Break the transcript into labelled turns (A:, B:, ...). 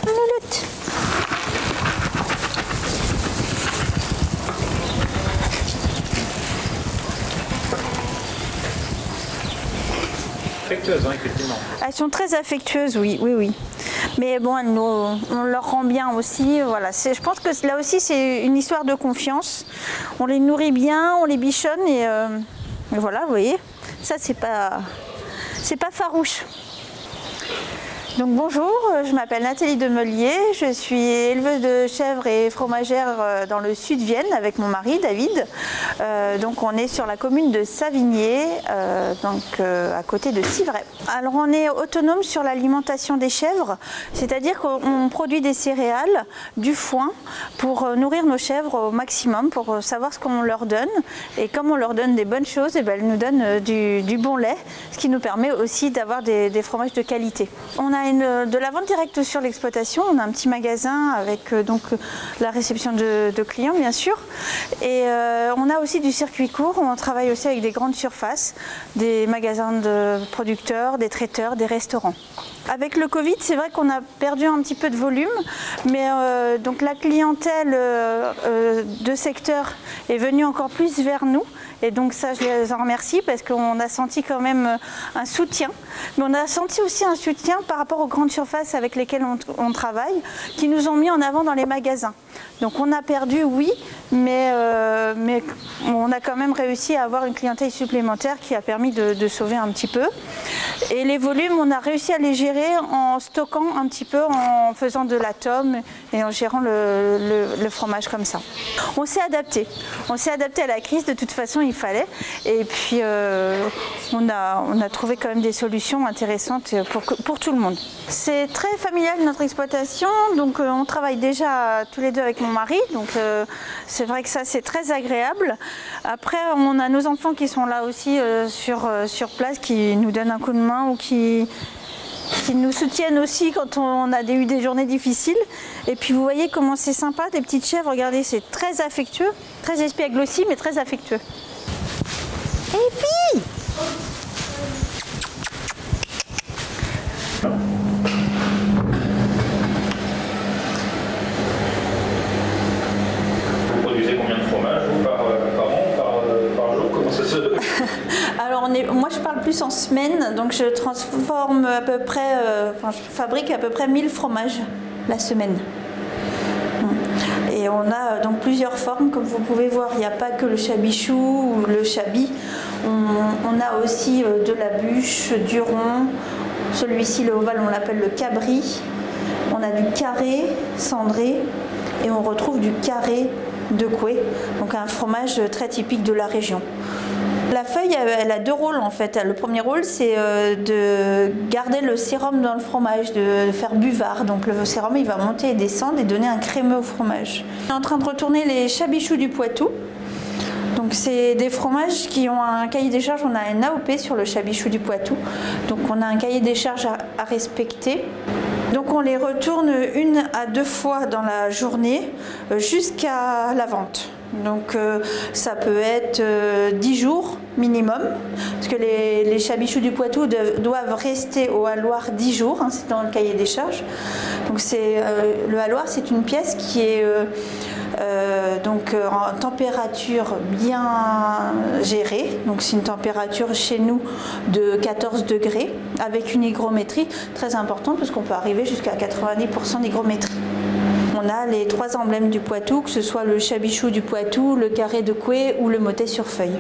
A: Meloute.
B: Affectueuses, hein, effectivement.
A: Elles sont très affectueuses, oui, oui, oui. Mais bon, on leur rend bien aussi. Voilà. Je pense que là aussi, c'est une histoire de confiance. On les nourrit bien, on les bichonne et voilà, vous voyez. Ça, c'est pas farouche. Donc bonjour, je m'appelle Nathalie Demelier, je suis éleveuse de chèvres et fromagère dans le sud Vienne avec mon mari David. Donc on est sur la commune de Savigné, à côté de Civray. Alors on est autonome sur l'alimentation des chèvres, c'est-à-dire qu'on produit des céréales, du foin pour nourrir nos chèvres au maximum, pour savoir ce qu'on leur donne. Et comme on leur donne des bonnes choses, et bien elles nous donnent du bon lait, ce qui nous permet aussi d'avoir des fromages de qualité. On a de la vente directe sur l'exploitation, on a un petit magasin avec la réception de clients bien sûr, et on a aussi du circuit court, on travaille aussi avec des grandes surfaces, des magasins de producteurs, des traiteurs, des restaurants. Avec le Covid, c'est vrai qu'on a perdu un petit peu de volume, mais donc la clientèle de secteur est venue encore plus vers nous. Et donc ça, je les en remercie parce qu'on a senti quand même un soutien. Mais on a senti aussi un soutien par rapport aux grandes surfaces avec lesquelles on travaille, qui nous ont mis en avant dans les magasins. Donc on a perdu, oui, mais on a quand même réussi à avoir une clientèle supplémentaire qui a permis de sauver un petit peu. Et les volumes, on a réussi à les gérer en stockant un petit peu, en faisant de l'atome et en gérant le fromage comme ça. On s'est adapté. On s'est adapté à la crise, de toute façon il fallait. Et puis on a trouvé quand même des solutions intéressantes pour tout le monde. C'est très familial notre exploitation, donc on travaille déjà tous les deux avec mon mari, donc c'est vrai que ça c'est très agréable. Après on a nos enfants qui sont là aussi sur place, qui nous donnent un coup de main ou qui nous soutiennent aussi quand on a eu des journées difficiles. Et puis vous voyez comment c'est sympa, des petites chèvres, regardez, c'est très affectueux, très espiègle aussi, mais très affectueux. Et puis
B: vous produisez combien de fromage par an, par jour? Comment ça se...
A: Alors moi je parle plus en semaine, donc je transforme à peu près, je fabrique à peu près 1000 fromages la semaine. Et on a donc plusieurs formes, comme vous pouvez voir, il n'y a pas que le chabichou ou le chabi, on a aussi de la bûche, du rond, celui-ci le ovale on l'appelle le cabri, on a du carré cendré et on retrouve du carré de Coué, donc un fromage très typique de la région. La feuille, elle a deux rôles en fait. Le premier rôle, c'est de garder le sérum dans le fromage, de faire buvard. Donc le sérum, il va monter et descendre et donner un crémeux au fromage. On est en train de retourner les chabichous du Poitou. Donc c'est des fromages qui ont un cahier des charges. On a un AOP sur le chabichou du Poitou. Donc on a un cahier des charges à respecter. Donc on les retourne 1 à 2 fois dans la journée jusqu'à la vente. Donc ça peut être 10 jours minimum, parce que les chabichous du Poitou doivent rester au halloir 10 jours, hein, c'est dans le cahier des charges. Donc le halloir, c'est une pièce qui est en température bien gérée. Donc c'est une température chez nous de 14 degrés avec une hygrométrie très importante, parce qu'on peut arriver jusqu'à 90% d'hygrométrie. On a les 3 emblèmes du Poitou, que ce soit le chabichou du Poitou, le carré de Coué ou le motet sur feuille.